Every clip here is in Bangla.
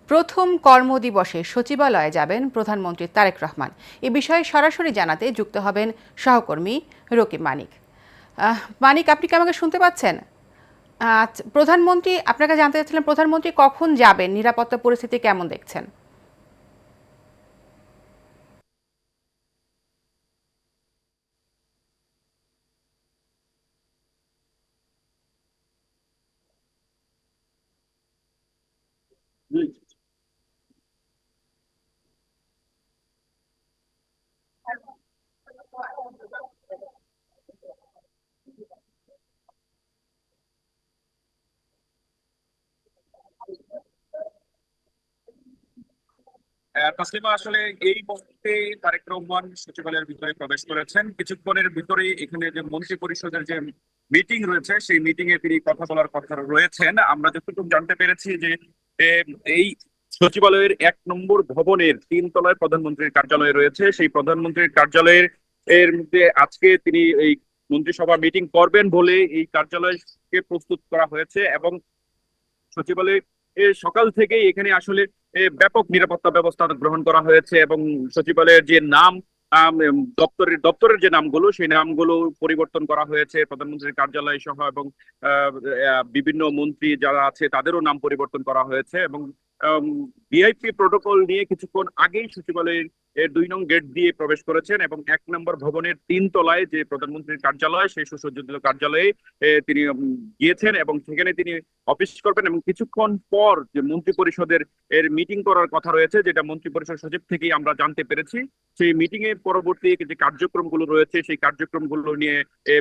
প্রথম কর্মদিবসে সচিবালয়ে যাবেন প্রধানমন্ত্রী তারেক রহমান। এ বিষয়ে সরাসরি জানাতে যুক্ত হবেন সহকর্মী রকিব মানিক। মানিক, আপনি কি আমাকে শুনতে পাচ্ছেন? প্রধানমন্ত্রী, আপনাকে জানতে চাচ্ছিলেন প্রধানমন্ত্রী কখন যাবেন, নিরাপত্তা পরিস্থিতি কেমন দেখছেন? তাসলিমা, আসলে এই মুহূর্তে তারেক রহমান সচিবালয়ের ভিতরে প্রবেশ করেছেন। কিছুক্ষণের ভিতরে এখানে যে মন্ত্রী পরিষদের যে মিটিং রয়েছে সেই মিটিং এ তিনি কথা বলার কথা রয়েছেন। আমরা যতটুকু জানতে পেরেছি যে এই সচিবালয়ের 1 নম্বর ভবনের 3 তলায় প্রধানমন্ত্রীর কার্যালয় রয়েছে। সেই প্রধানমন্ত্রীর কার্যালয়ের মধ্যে আজকে তিনি এই মন্ত্রিসভা মিটিং করবেন বলে এই কার্যালয়কে প্রস্তুত করা হয়েছে। এবং সচিবালয় সকাল থেকেই এখানে আসলে ব্যাপক নিরাপত্তা ব্যবস্থা গ্রহণ করা হয়েছে। এবং সচিবালয়ের যে নাম, দপ্তরের যে নামগুলো সেই নামগুলো পরিবর্তন করা হয়েছে প্রধানমন্ত্রীর কার্যালয় সহ। এবং বিভিন্ন মন্ত্রী যারা আছে তাদেরও নাম পরিবর্তন করা হয়েছে। এবং ভিআইপি প্রোটোকল নিয়ে কিছুক্ষণ আগেই সচিবালয়ের 2 নং গেট দিয়ে প্রবেশ করেছেন এবং 1 নম্বর ভবনের 3 তলায় যে প্রধানমন্ত্রীর কার্যালয় সেই সুসজ্জিত কার্যালয়ে তিনি গিয়েছেন এবং সেখানে তিনি অফিস করবেন। এবং কিছুক্ষণ পর যে মন্ত্রী পরিষদের মিটিং করার কথা রয়েছে, যেটা মন্ত্রী পরিষদ সচিব থেকেই আমরা জানতে পেরেছি, সেই মিটিং এর পরবর্তী যে কার্যক্রমগুলো রয়েছে সেই কার্যক্রমগুলো নিয়ে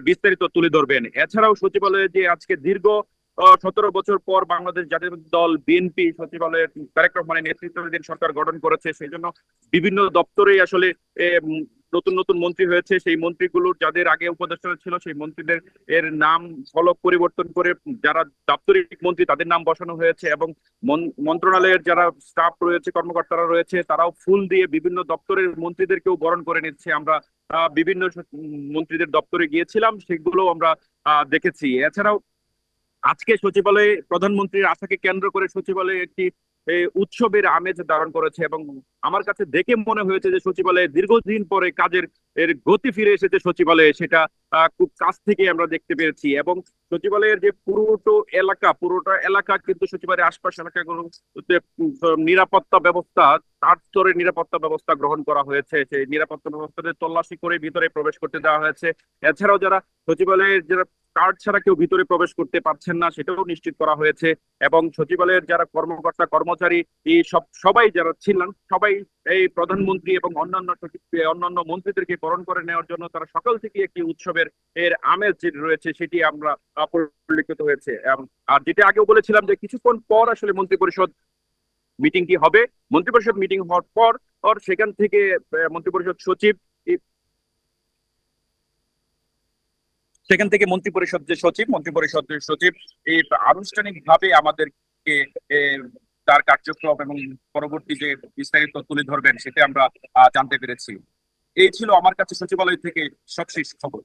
বিস্তারিত তুলে ধরবেন। এছাড়াও সচিবালয়ে যে আজকে দীর্ঘ 17 বছর পর বাংলাদেশ জাতীয় দল বিএনপি সচিবালয়ে তারেক রহমানের নেতৃত্বাধীন সরকার গঠন করেছে, সেই জন্য বিভিন্ন দপ্তরে আসলে নতুন নতুন মন্ত্রী হয়েছে। সেই মন্ত্রীগুলোর যাদের আগে উপদেষ্টা ছিল সেই মন্ত্রীদের নাম ফলক পরিবর্তন করে যারা দাপ্তরিক মন্ত্রী তাদের নাম বসানো হয়েছে। এবং মন্ত্রণালয়ের যারা স্টাফ রয়েছে, কর্মকর্তারা রয়েছে, তারাও ফুল দিয়ে বিভিন্ন দপ্তরের মন্ত্রীদেরকেও বরণ করে নিচ্ছে। আমরা বিভিন্ন মন্ত্রীদের দপ্তরে গিয়েছিলাম, সেগুলো আমরা দেখেছি। এছাড়াও আজকে সচিবালয়ে প্রধানমন্ত্রীর আশাকে কেন্দ্র করে সচিবালয়ে একটি উৎসবের আমেজ ধারণ করেছে। এবং আমার কাছে দেখে মনে হয়েছে যে সচিবালয়ে দীর্ঘদিন পরে কাজের গতি ফিরে এসেছে সচিবালয়ে, সেটা খুব কাছ থেকে আমরা দেখতে পেরেছি। এবং সচিবালয়ের যে পুরোটা এলাকা কিন্তু সচিবালয়ের আশপাশ এলাকাগুলো নিরাপত্তা ব্যবস্থা, 4 স্তরের নিরাপত্তা ব্যবস্থা গ্রহণ করা হয়েছে। সেই নিরাপত্তা ব্যবস্থাতে তল্লাশি করে ভিতরে প্রবেশ করতে দেওয়া হয়েছে। এছাড়াও যারা সচিবালয়ের যারা কার্ড ছাড়া কেউ ভিতরে প্রবেশ করতে পারছেন না সেটাও নিশ্চিত করা হয়েছে। এবং সচিবালয়ের যারা কর্মকর্তা কর্মচারী এই সবাই যারা ছিলেন সবাই এই প্রধানমন্ত্রী এবং অন্যান্য মন্ত্রীদেরকে বরণ করে নেওয়ার জন্য তারা সকাল থেকে একটি উৎসবের আমেজ যে রয়েছে সেটি আমরা পরিলক্ষিত হয়েছে। আর যেটা আগেও বলেছিলাম যে কিছুক্ষণ পর আসলে মন্ত্রিপরিষদ মিটিংটি হবে। মন্ত্রিপরিষদ মিটিং হওয়ার পর সেখান থেকে মন্ত্রিপরিষদ সচিব সেখান থেকে মন্ত্রিপরিষদের সচিব এই আনুষ্ঠানিক ভাবে আমাদেরকে তার কার্যক্রম এবং পরবর্তী যে বিস্তারিত তুলে ধরবেন সেটা আমরা জানতে পেরেছি। এই ছিল আমার কাছে সচিবালয় থেকে সবশেষ খবর।